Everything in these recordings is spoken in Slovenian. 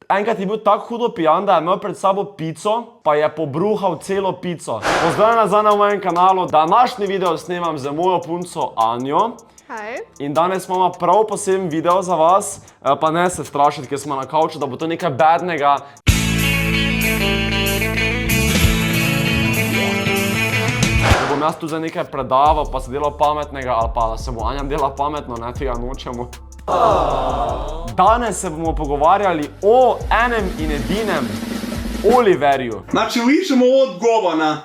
Enkrat je bil tako hudo pijan, da je imel pred sabo pico, pa je pobruhal celo pico. Pozdravljam nazaj na mojem kanalu, današnji video snemam z mojo punco Anjo. Hej. In danes imamo prav poseben video za vas, pa ne se strašiti, ker smo na kavču, da bo to nekaj badnega. Da bom jaz tu za nekaj predaval, pa se delal pametnega, ali pa da se bo Anja delala pametno, ne tega nočemo. Danes se bomo pogovarjali o enem in edinem Oliverju. Znači, ližemo od govana.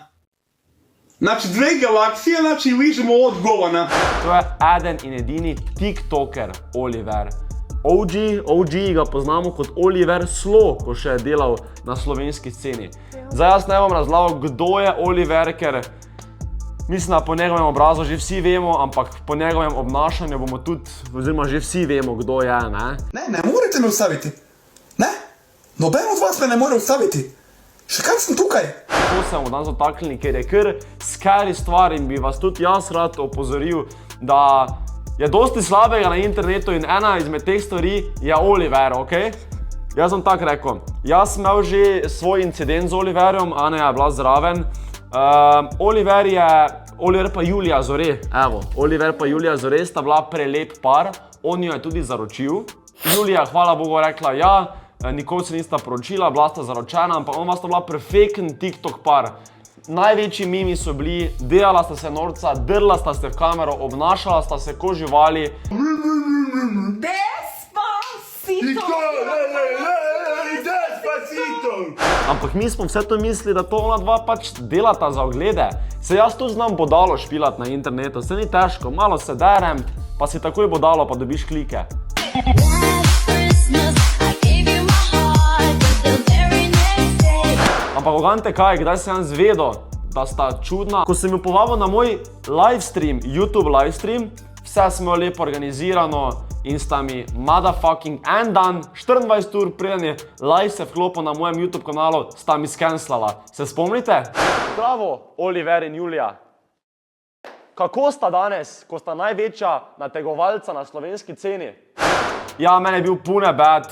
Znači, dve galaksije, znači, ližemo od govana. To je eden in edini TikToker Oliver. OG ga poznamo kot Oliver Slo, ko še je delal na slovenski sceni. Zdaj jaz ne bom razlagal, kdo je Oliver, ker mislim, da po njegovem obrazu že vsi vemo, ampak po njegovem obnašanju bomo tudi, oziroma že vsi vemo, kdo je, ne? Ne morete me ustaviti. Ne? Noben od vas me ne more ustaviti. Še kaj sem tukaj? To se bomo danes dotaknili, ker je kar scary stvar in bi vas tudi jaz rad opozoril, da je dosti slabega na internetu in ena izmed teh stvari je Oliver, okej? Jaz sem tako rekel. Jaz sem imel že svoj incident z Oliverjem, Anja je bila zraven. Oliver pa Julija Zore, evo, Oliver pa Julija Zore sta bila prelep par, on jo je tudi zaročil. Julija, hvala Bogu, rekla ja, nikoli se nista poročila, bila sta zaročena, ampak ona sta bila perfekten TikTok par. Največji mimi so bili, delala sta se norca, drla sta se v kamero, obnašala sta se ko živali. Ampak mi smo vse to mislili, da to ona dva pač delata za oglede. Se jaz tu znam bodalo špilat na internetu, se ni težko, malo se derem, pa si takoj bodalo, pa dobiš klike. Ampak ogante kaj, kdaj sem jaz zvedel, da sta čudna. Ko sem jo povabil na moj livestream, YouTube livestream, vse smo jo lepo organizirano in sta mi motherfucking en dan, 24 ur preden je live se vklopil na mojem YouTube kanalu, sta mi skenslala. Se spomnite? Zdravo, Oliver in Julija. Kako sta danes, ko sta največja nategovalca na slovenski sceni? Ja, meni je bil pune bad,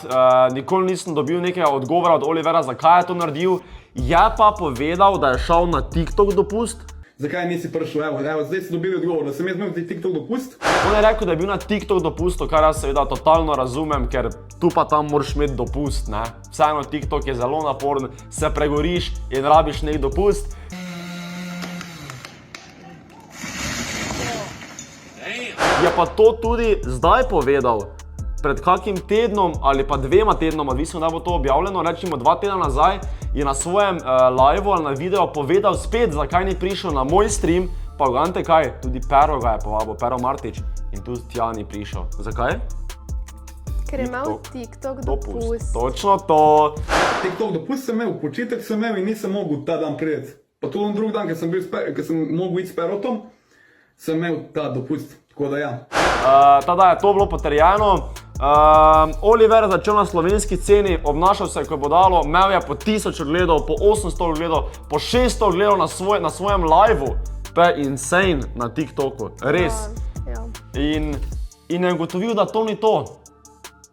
nikoli nisem dobil nekega odgovora od Olivera, zakaj je to naredil. Je pa povedal, da je šel na TikTok dopust. Zakaj nisi prišel? Evo, zdaj si dobil odgovor, da sem jaz imel TikTok dopust. On je rekel, da je bil na TikTok dopustu, kar jaz seveda totalno razumem, ker tu pa tam moraš imeti dopust, ne. Vseeno TikTok je zelo naporen, se pregoriš in rabiš nek dopust. Je pa to tudi zdaj povedal, pred kakim tednom ali pa dvema tednoma, odvisno da bo to objavljeno, rečimo 2 tedna nazaj, je na svojem liveu ali na videu povedal spet, zakaj ni prišel na moj stream, pa ugante kaj, tudi Pero ga je povabil, Pero Martič, in tudi tja ni prišel. Zakaj? Ker je imel TikTok dopust. Točno to. TikTok dopust sem imel, počitek sem imel in nisem mogel ta dan priti. Pa tudi drug dan, ker sem mogel iti s Perotom, sem imel ta dopust, tako da ja. Tada je to bilo potrjeno. Oliver je začel na slovenski sceni, obnašal se je, ko je bodalo, imel je po 1000 ogledov, po 800 ogledov, po 600 ogledov na svojem liveu. To je insane na TikToku, res. Ja. In je ugotovil, da to ni to.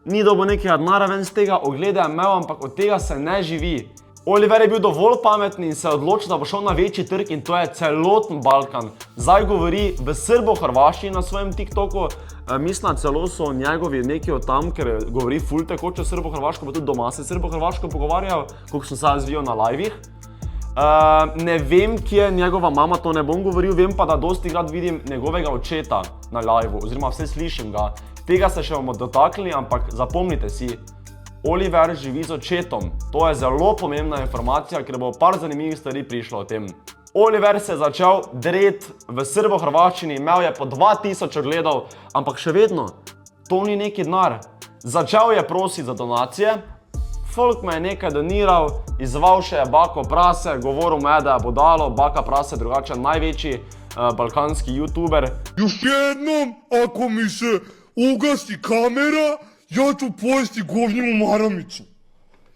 Ni dobil nekega denarja ven z tega, oglede je imel, ampak od tega se ne živi. Oliver je bil dovolj pameten in se je odločil, da bo šel na večji trg in to je celoten Balkan. Zdaj govori v srbo-hrvaščini na svojem TikToku. Mislim, celo so njegovi neki od tam, ker govori ful tekoče srbo-hrvaško, pa tudi doma se srbo-hrvaško pogovarjajo, koliko sem se razvijal na livih. Ne vem, kje je njegova mama, to ne bom govoril, vem pa, da dosti krat vidim njegovega očeta na liveu, oziroma vse slišim ga. Tega se še bomo dotaknili, ampak zapomnite si, Oliver živi z očetom. To je zelo pomembna informacija, ker bo par zanimivih stvari prišlo o tem. Oliver se je začel dreti v srbo-hrvaščini, imel je po 2000 ogledov, ampak še vedno, to ni neki denar. Začel je prositi za donacije, folk me je nekaj doniral, izval še je Bako Prase, govoril me, da je bodalo, Baka Prase drugače največji balkanski youtuber. Još jednom, ako mi se ugasi kamera, ja ću pojesti govnjivu maramicu.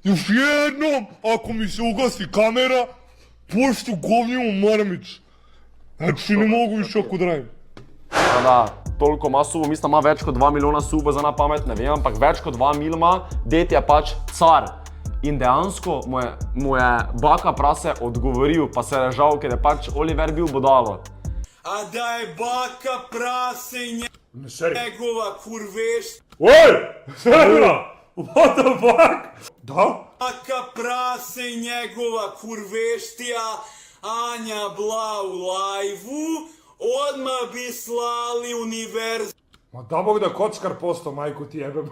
Još jednom, ako mi se ugasi kamera, pojesti govnjivu maramicu. Znači ne mogu više ako drajim. Da, toliko ima subov, mislim, ima več kot 2 milijona subov za na pamet, ne vem, ampak več kot 2 milijona, ded je pač car. In dejansko mu je baka prase odgovoril, pa se je žal, ker je pač Oliver bil budalo. A da je baka prase njegova kurvešt. Oj! Serna! What the fuck? Da? Baka prase njegova kurveštija, Anja bila u lajvu, odmah bi slali univerz. Ma da bog da kockar postao, majku ti jebem.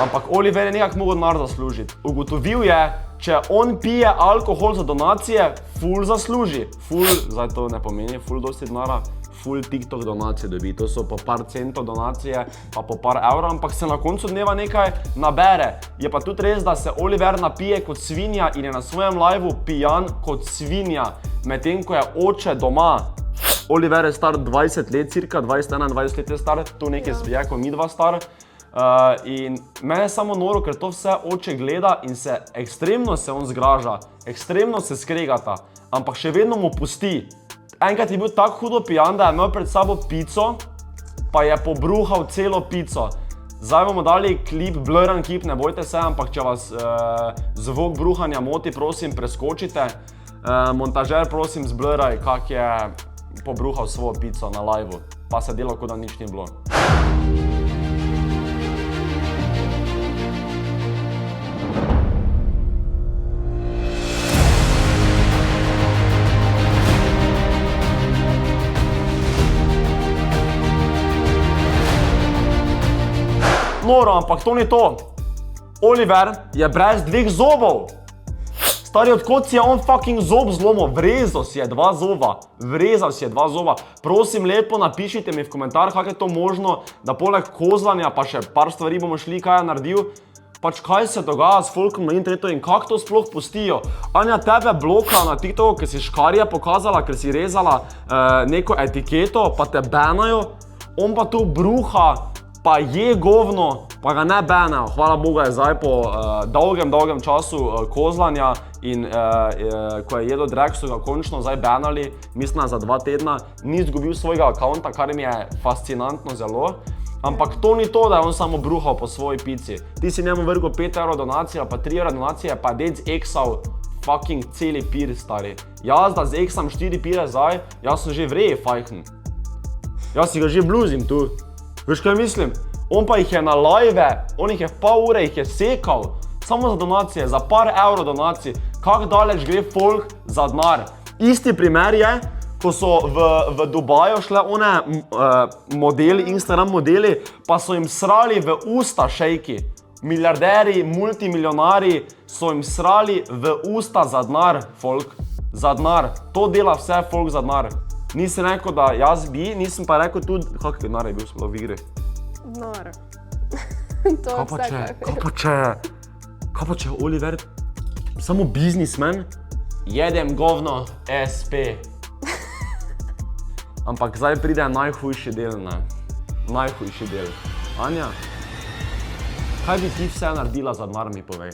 Ampak Oliver je nekako mogel denar zaslužiti. Ugotovil je, če on pije alkohol za donacije, ful zasluži. Ful, zdaj to ne pomeni ful dosti denara, ful TikTok donacije dobi. To so po par centov donacije, pa po par evrov, ampak se na koncu dneva nekaj nabere. Je pa tudi res, da se Oliver napije kot svinja in je na svojem liveu pijan kot svinja, medtem ko je oče doma. Oliver je star 20 let, cirka 20-21 let je star, tu nekaj je kot mi dva star. In mene je samo noro, ker to vse oče gleda in se ekstremno se on zgraža, ekstremno se skregata, ampak še vedno mu pusti. Enkrat je bil tako hudo pijan, da je imel pred sabo pico, pa je pobruhal celo pico. Zdaj bomo dali klip, blurran klip, ne bojte se, ampak če vas zvok bruhanja moti, prosim preskočite. Montažer, prosim zbluraj, kak je pobruhal svojo pico na liveu, pa se delo, kot da nič ni bilo. Noro, ampak to ni to. Oliver je brez dveh zobov. Stari, odkot si je on fucking zob zlomil? Vrezal si je dva zoba. Vrezal si je dva zoba. Prosim, lepo napišite mi v komentar, kako je to možno, da poleg kozlanja, pa še par stvari bomo šli, kaj je naredil. Pač kaj se dogaja s folkom na internetu in kako to sploh pustijo. Anja tebe bloka na TikToku, ker si škarje pokazala, ker si rezala neko etiketo, pa te banajo. On pa to bruha, pa je govno, pa ga ne banejo. Hvala Bogu je zdaj po dolgem času kozlanja in ko je jedel drag, so ga končno zdaj banali, mislim za 2 tedna, ni izgubil svojega akaunta, kar mi je fascinantno zelo. Ampak to ni to, da je on samo bruhal po svoji pici. Ti si njemu vrgel 5 evrov donacije, pa 3 evrov donacije, pa je z eksal fucking celi pir, stari. Jaz da z eksam 4 pire zdaj, jaz sem že vreje fajchen. Jaz si ga že bluzim tu. Veš kaj mislim? On pa jih je na live, on jih je v pol ure, jih je sekal. Samo za donacije, za par evrov donacij. Kako daleč gre folk za denar? Isti primer je, ko so v Dubaju šle one modeli, Instagram modeli, pa so jim srali v usta šejki. Milijarderi, multimilionari so jim srali v usta za denar, folk. Za denar. To dela vse folk za denar. Nisem rekel, da jaz bi, nisem pa rekel tudi, kak denar je bil sploh v igri? Noro. To je vse, Kaj pa če je Oliver samo biznismen? Jedem govno SP. Ampak zdaj pride najhujši del, ne? Najhujši del. Anja, kaj bi ti vse naredila za denar, mi povej?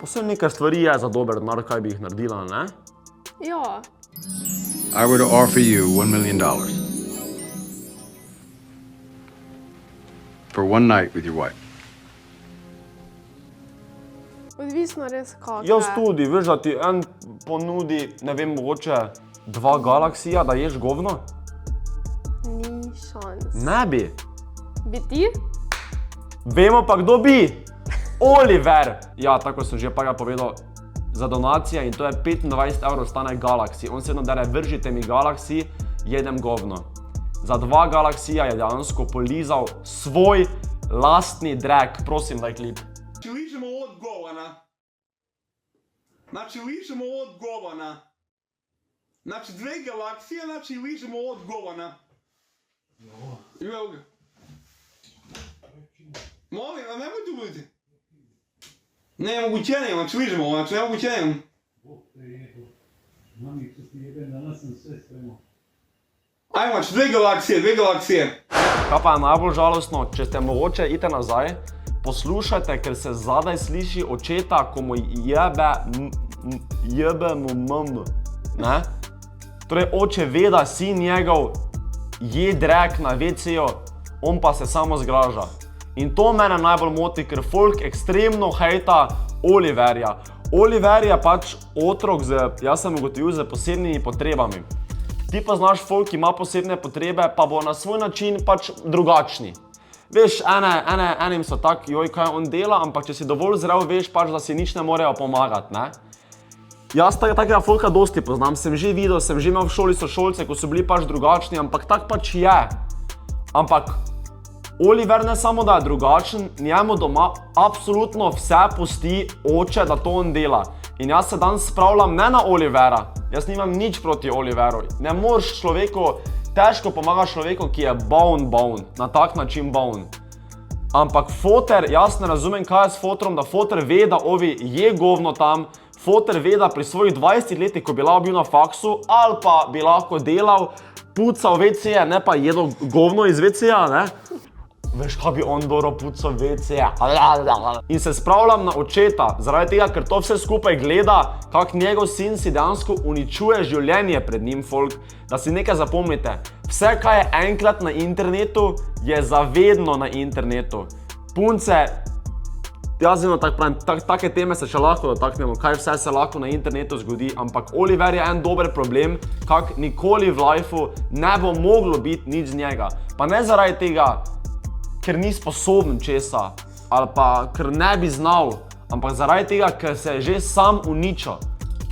Posebno nekaj stvari je za dober denar, kaj bi jih naredila, ne? Ja. I were to offer you $1 million for one night with your wife. Odvisno res kako. Jaz tudi, veš, da ti en ponudi, ne vem, mogoče 2 galaksija, da ješ govno? Ni šans. Ne bi. Bi ti? Vemo pa, kdo bi. Oliver. Ja, tako sem že pa ga povedal. Za donacije in to je 25 evrov stane Galaxy. On se vedno dere, vržite mi Galaxy, jedem govno. Za 2 Galaxija je dejansko polizal svoj lastni drag. Prosim, daj klip. Znači ližemo od govana. Znači ližemo od govana. Znači 2 galaksije, znači ližemo od govana. Evo ga. Molim, a nemoj tu buditi. Nemogućenjem, znači ližemo, znači nemogućenjem. Ajmo, znači 2 galaksije. Kaj pa je najbolj žalostno, če ste mogoče ite nazaj, poslušajte, ker se zadaj sliši očeta, ko mu jebe mu mamo, ne? Torej, oče ve, da sin njegov je drag na WC-ju, on pa se samo zgraža. In to mene najbolj moti, ker folk ekstremno hejta Oliverja. Oliver je pač otrok jaz sem ugotovil, z posebnimi potrebami. Ti pa znaš folk, ki ima posebne potrebe, pa bo na svoj način pač drugačni. Veš, enim so tak, joj, kaj on dela, ampak če si dovolj zrel, veš pač, da si nič ne morejo pomagati, ne? Jaz takega folka dosti poznam, sem že videl, sem že imel v šoli sošolce, ko so bili pač drugačni, ampak tak pač je. Ampak Oliver ne samo, da je drugačen, njemu doma absolutno vse pusti oče, da to on dela. In jaz se danes spravljam ne na Olivera, jaz nimam nič proti Oliveru. Ne moreš človeku, težko pomaga človeku, ki je bolen, na tak način bolen. Ampak foter, jaz ne razumem, kaj je s foterom, da foter ve, da ovi je govno tam, foter ve, da pri svojih 20 letih, ko bi lahko bil na faksu, ali pa bi lahko delal, pucal WC-je, ne pa jedel govno iz WC-ja, ne? Veš, kaj bi on dobro pucal WC-je? In se spravljam na očeta, zaradi tega, ker to vse skupaj gleda, kak njegov sin si dejansko uničuje življenje pred njim, folk. Da si nekaj zapomnite, vse, kaj je enkrat na internetu, je zavedno na internetu. Punce, jaz vedno tako pravim, take teme se še lahko dotaknemo, kaj vse se lahko na internetu zgodi, ampak Oliver je en dober problem, kak nikoli v lifeu ne bo moglo biti nič z njega. Pa ne zaradi tega, ker ni sposoben česa, ali pa ker ne bi znal, ampak zaradi tega, ker se je že sam uničil.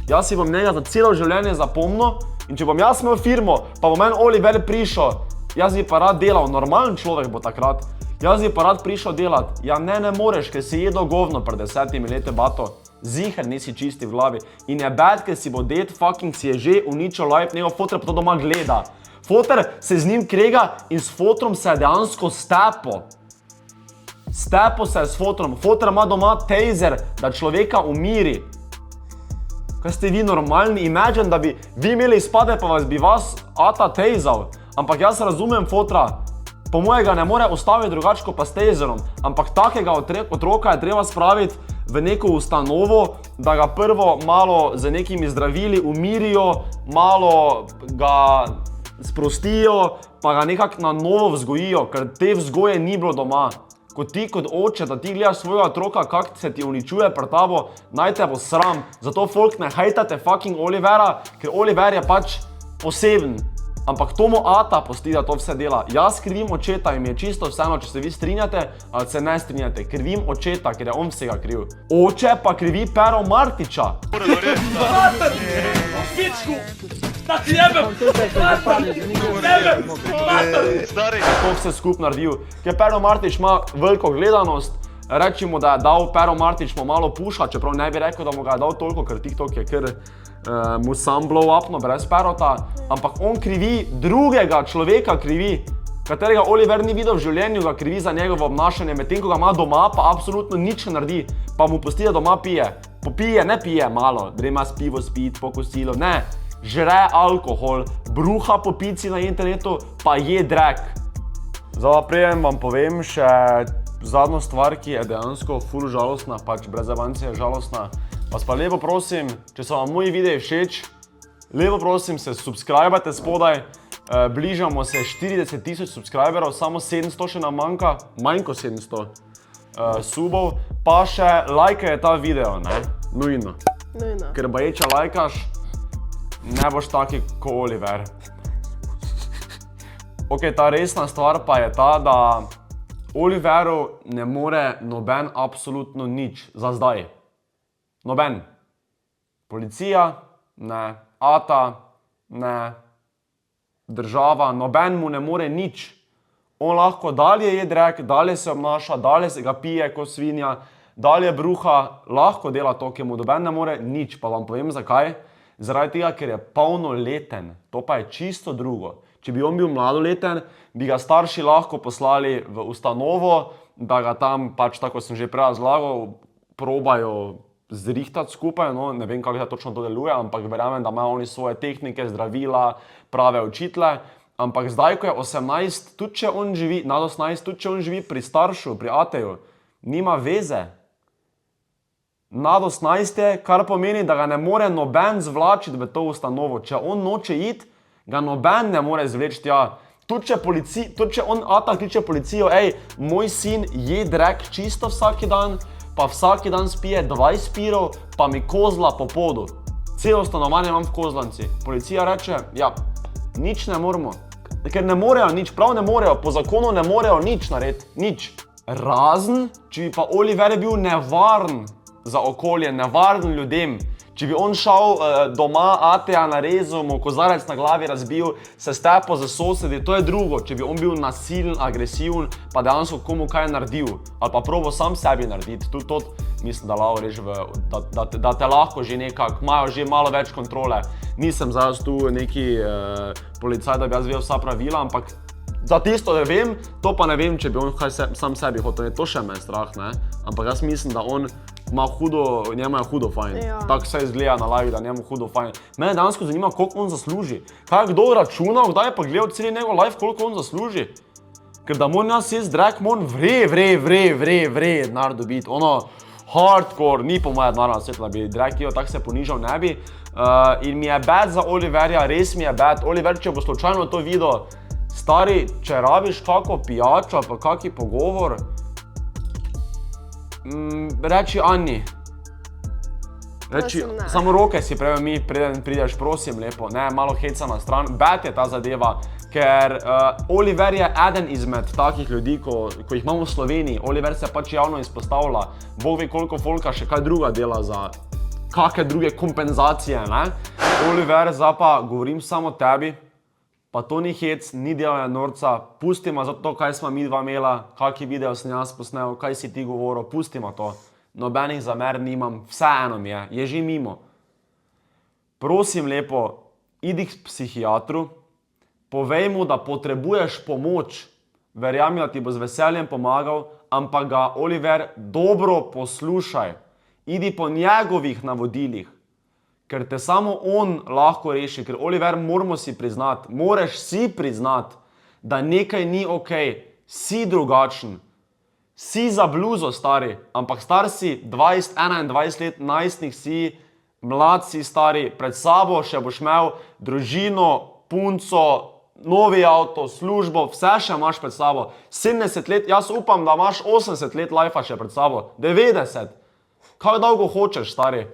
Jaz si bom njega za celo življenje zapomnil in če bom jaz imel firmo, pa bo meni Oliver prišel, jaz bi pa rad delal, normalen človek bo takrat, jaz bi pa rad prišel delat. Ja ne moreš, ker si jedel govno pred 10 leti, bato. Ziher nisi čisti v glavi. In je bad, ker si bo ded fucking si je že uničil life, njegov foter pa to doma gleda. Foter se z njim krega in s foterom se je dejansko stepo. Stepo se je s foterom. Foter ima doma taser, da človeka umiri. Kaj ste vi normalni? Imagine, da bi vi imeli izpade, pa bi vas ata tasal. Ampak jaz razumem fotra. Po mojega ne more ostaviti drugače kot pa s taserom. Ampak takega otroka je treba spraviti v neko ustanovo, da ga prvo malo z nekimi zdravili umirijo, malo ga sprostijo, pa ga nekako na novo vzgojijo, ker te vzgoje ni bilo doma. Kot ti kot oče, da ti gledaš svojega otroka, kak se ti uničuje pred tabo, naj te bo sram. Zato folk ne hejtate fucking Olivera, ker Oliver je pač poseben. Ampak to mu ata pusti, da to vse dela. Jaz krivim očeta in mi je čisto vseeno, če se vi strinjate ali se ne strinjate. Krivim očeta, ker je on vsega kriv. Oče pa krivi Pero Martiča. To vse skup naredil, ker Pero Martič ima veliko gledanost, rečimo, da je dal Pero Martič mu malo puša, čeprav ne bi rekel, da mu ga je dal toliko, ker TikTok je kar mu sam blow upno, brez Perota, ampak on krivi drugega človeka, katerega Oliver ni videl v življenju, ga krivi za njegovo obnašanje, medtem ko ga ima doma, pa absolutno nič ne naredi, pa mu pusti, da doma pije. Popije, ne pije malo, grema s pivo spit, po kosilu, ne. Žre alkohol, bruha po pici na internetu, pa je drag. Zdaj prejem vam povem še zadnjo stvar, ki je dejansko ful žalostna, pač brez avancije je žalostna. Vas pa lepo prosim, če so vam moji videi všeč, lepo prosim se subscribajte spodaj, bližamo se 40 000 subscriberov, samo 700 še nam manjka, manj kot 700 subov, pa še lajkaj ta video, ne? Nujno. Ker baje, če lajkaš, ne boš taki ko Oliver. Ok, ta resna stvar pa je ta, da Oliveru ne more noben absolutno nič, za zdaj. Noben. Policija, ne. Ata, ne. Država, noben mu ne more nič. On lahko dalje je drag, dalje se obnaša, dalje se ga pije kot svinja, dalje bruha, lahko dela to, ki mu noben ne more nič. Pa vam povem zakaj. Zaradi tega, ker je polnoleten. To pa je čisto drugo. Če bi on bil mladoleten, bi ga starši lahko poslali v ustanovo, da ga tam, pač tako sem že prej razlagal, probajo zrihtati skupaj, no, ne vem, kako točno to deluje, ampak verjamem, da imajo oni svoje tehnike, zdravila, prave učitele, ampak zdaj, ko je 18, tudi če on živi, nad 18, tudi če on živi pri staršu, pri ateju, nima veze. Nad 18 je, kar pomeni, da ga ne more noben zvlačiti v to ustanovo. Če on noče iti, ga noben ne more zvleči tja. tudi če on ata kliče policijo, ej, moj sin je drag čisto vsaki dan, pa vsaki dan spije 20 pirov, pa mi kozla po podu. Celo stanovanje imam v Kozlanci. Policija reče, ja, nič ne moramo. Ker ne morejo nič, prav ne morejo, po zakonu ne morejo nič narediti, nič. Razen, če bi pa Oliver bil nevaren za okolje, nevaren ljudem, če bi on šel doma Ateja narezal, mu kozarec na glavi razbil, se stepal za sosedi, to je drugo, če bi on bil nasilen, agresiven, pa dejansko komu kaj naredil, ali pa probo sam sebi narediti, tudi to mislim, da lahko reči, da te lahko že nekako, imajo že malo več kontrole. Nisem zdaj tu neki policaj, da bi jaz vedel vsa pravila, ampak za tisto ne vem, to pa ne vem, če bi on sam sebi hotel, to še me je strah, ne? Ampak jaz mislim, da on ima hudo, njemu je hudo fajn. Ja. Tako se izgleda na live, da njemu hudo fajn. Mene dansko zanima, koliko on zasluži. Kaj je kdo računal, kdaj je pa gledal celi njegov live, koliko on zasluži? Ker da moram jaz jaz drag, moram vre denar dobiti. Ono, hardcore, ni po moje denarna sveta, da bi drag tako se ponižal ne bi. In mi je bad za Oliverja, res mi je bad. Oliver, če bo slučajno to videl, stari, če rabiš kako pijačo, pa kaki pogovor, reči Anni. Reči, samo roke si prejme preden prideš, prosim lepo, ne, malo heca na stran. Bad je ta zadeva, ker Oliver je eden izmed takih ljudi, ko jih imamo v Sloveniji. Oliver se pač javno izpostavlja, Bog ve koliko folka še kaj druga dela za kakšne druge kompenzacije, ne. Oliver, zdaj pa govorim samo tebi, pa to ni hec, ni delanje norca, pustimo za to, kaj smo mi dva imela, kaki video sem jaz posnel, kaj si ti govoril, pustimo to. Nobenih zamer nimam, vseeno mi je že mimo. Prosim lepo, idi k psihiatru, povej mu, da potrebuješ pomoč, verjami, da ti bo z veseljem pomagal, ampak ga, Oliver, dobro poslušaj. Idi po njegovih navodilih, ker te samo on lahko reši, ker Oliver, moramo si priznati, moreš si priznati, da nekaj ni okej, si drugačen. Si za bluzo, stari, ampak star si 20, 21 let, najstnik si, mlad si, stari, pred sabo še boš imel družino, punco, novi avto, službo, vse še imaš pred sabo. 70 let, jaz upam, da imaš 80 let lajfa še pred sabo, 90. Kaj dolgo hočeš, stari?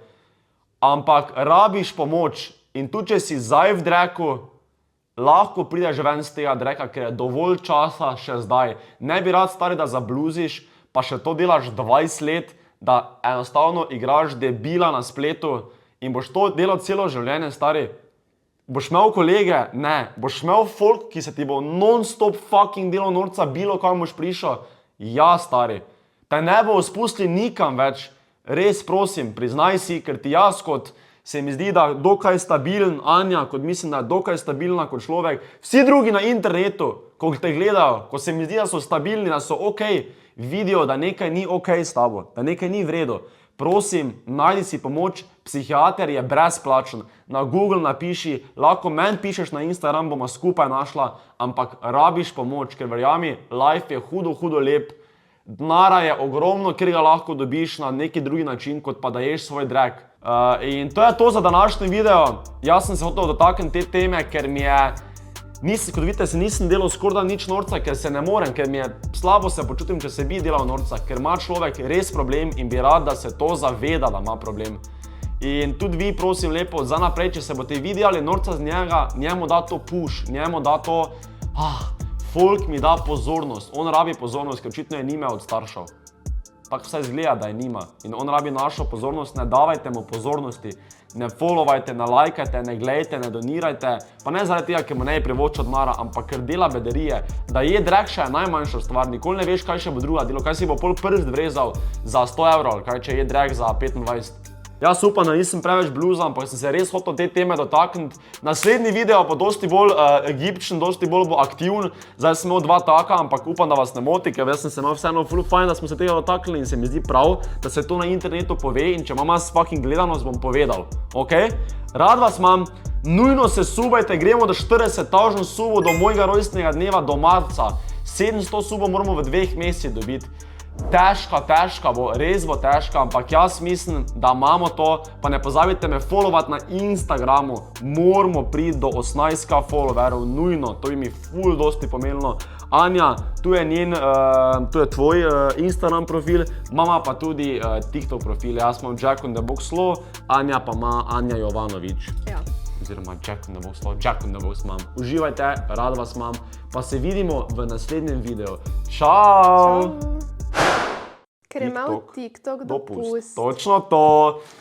Ampak rabiš pomoč in tudi če si zdaj v draku, lahko prideš ven z tega dreka, ker je dovolj časa še zdaj. Ne bi rad, stari, da zabluziš, pa še to delaš 20 let, da enostavno igraš debila na spletu in boš to delal celo življenje, stari. Boš imel kolege? Ne. Boš imel folk, ki se ti bo non-stop fucking delal norca, bilo kam boš prišel? Ja, stari. Te ne bo spustili nikam več. Res prosim, priznaj si, ker ti jaz kot se mi zdi, da dokaj stabilen, Anja, kot mislim, da je dokaj stabilna kot človek. Vsi drugi na internetu, ko te gledajo, ko se mi zdi, da so stabilni, da so okej, vidijo, da nekaj ni okej s tabo, da nekaj ni v redu. Prosim, najdi si pomoč, psihiater je brezplačen. Na Google napiši, lahko meni pišeš na Instagram, bomo skupaj našla, ampak rabiš pomoč, ker verjami, life je hudo lep. Denara je ogromno, ker ga lahko dobiš na neki drugi način, kot pa da ješ svoj drag. In to je to za današnji video. Jaz sem se hotel dotakniti te teme, ker mi je, kot vidite, se nisem delal skoraj nič norca, ker se ne morem, ker mi je slabo se počutim, če se bi delal norca, ker ima človek res problem in bi rad, da se to zaveda, da ima problem. In tudi vi, prosim lepo, za naprej, če se boste videli norca z njega, njemu da to push, njemu da to, folk mi da pozornost, on rabi pozornost, ker očitno je nime od staršev. Tako vsaj izgleda, da je nima. In on rabi našo pozornost, ne davajte mu pozornosti, ne followajte, ne lajkajte, ne glejte, ne donirajte, pa ne zaradi tega, ker mu ne privoča denarja, ampak ker dela bedarije. Da je drag še je najmanjša stvar, nikoli ne veš, kaj še bo druga delo, kaj si bo pol prst vrezal za 100 evrov, ali kaj, če je drag za 25. Jaz upam, da nisem preveč bluza, ampak sem se res hotel te teme dotakniti. Naslednji video bo dosti bolj egipčen, dosti bolj bo aktiven. Zdaj sem imel 2 taka, ampak upam, da vas ne moti, ker jaz sem se imel vseeno ful fajn, da smo se tega dotaknili in se mi zdi prav, da se to na internetu pove in če imam jaz fucking gledanost, bom povedal. Ok? Rad vas imam, nujno se subajte, gremo do 40,000 subov do mojega rojstnega dneva, do marca. 700 subov moramo v 2 mesecih dobiti. Težka bo, res bo težka, ampak jaz mislim, da imamo to, pa ne pozabite me followati na Instagramu, moramo priti do 18k followerov, nujno, to bi mi ful dosti pomenilo. Anja, tu je tvoj Instagram profil, mama pa tudi TikTok profil, jaz imam Jack in the Box Law, Anja pa ima Anja Jovanović. Ja. Oziroma Jack in the Box Law, Jack in the Box imam. Uživajte, rad vas imam, pa se vidimo v naslednjem videu. Čau! Ker je imel TikTok dopust. Točno to.